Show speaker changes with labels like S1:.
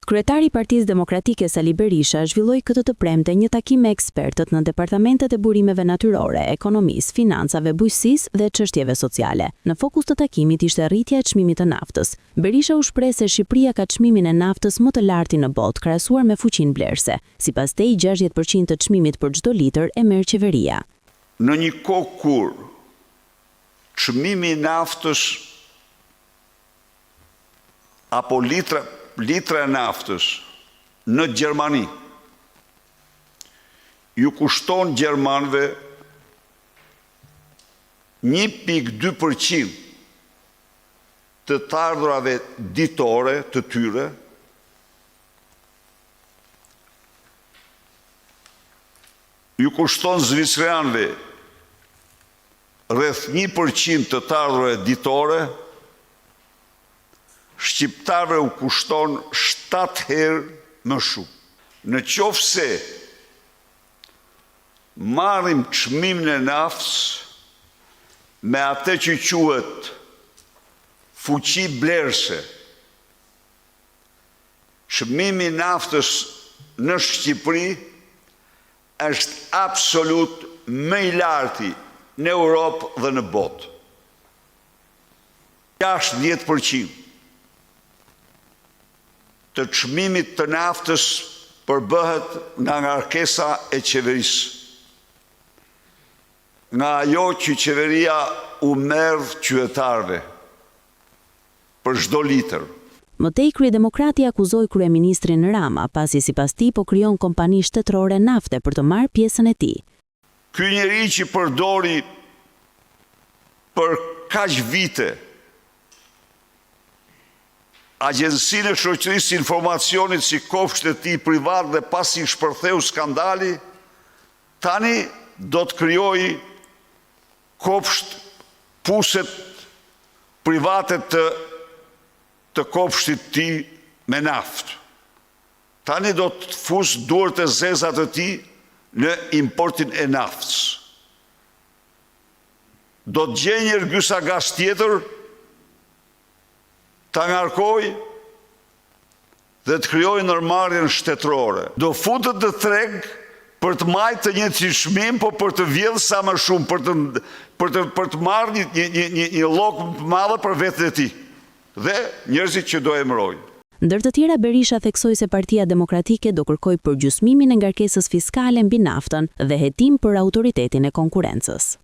S1: Kryetari i Partisë Demokratike Sali Berisha zhvilloi këtë të premte një takim me ekspertët në departamentet e burimeve natyrore, ekonomisë, financave, bujqësisë dhe çështjeve sociale. Në fokus të takimit ishte rritja e çmimit të naftës. Berisha u shpreh se Shqipëria ka çmimin e naftës më të lartë në botë krahasuar me fuqinë blerëse. Sipas tij, 60% të çmimit për çdo litër e merr qeveria.
S2: Në një kohë kur çmimi i naftës apo litra e naftës në Gjermani ju kushton gjermanëve 1,2% të ardhurave ditore të tyre, ju kushton zviceraanëve rreth 1% të ardhurave ditore, shqiptarëve u kushton 7 herë më shumë. Në qoftë se marrim çmimin e naftës me atë që quhet fuqi blerëse, çmimi i naftës në Shqipëri është absolut më i larti në Europë dhe në botë. 60% të çmimit të naftës përbëhet nga ngarkesa e qeverisë, nga ajo që qeveria u merr qytetarëve për çdo litër.
S1: Më tej Kryedemokrati akuzoi kryeministrin Rama pasi sipas tij po krijon kompani shtetërore nafte për të marrë pjesën e tij.
S2: Ky njeri që përdori për kaq vite Agjencinë e Shoqërisë Informacionit si kopsht e tij privat dhe pasi shpërtheu skandali, tani do të krijojë kopsht puset private të kopshtit të tij me naftë. Tani do të fusë duart e zeza të tij në importin e naftës. Do të gjejë një rgysa gaz tjetër, ta ngarkoj dhe të krijojë ndërmarrjen shtetërore. Do futet në treg për të marrë të njëjtin çmim, po për të vjedhur sa më shumë, për të marrë një llog të madh për veten e tij dhe njerëzit që do emërojnë.
S1: Ndër të tjera, Berisha theksoi se Partia Demokratike do kërkojë përgjysmimin e ngarkesës fiskale mbi naftën dhe hetim për autoritetin e konkurrencës.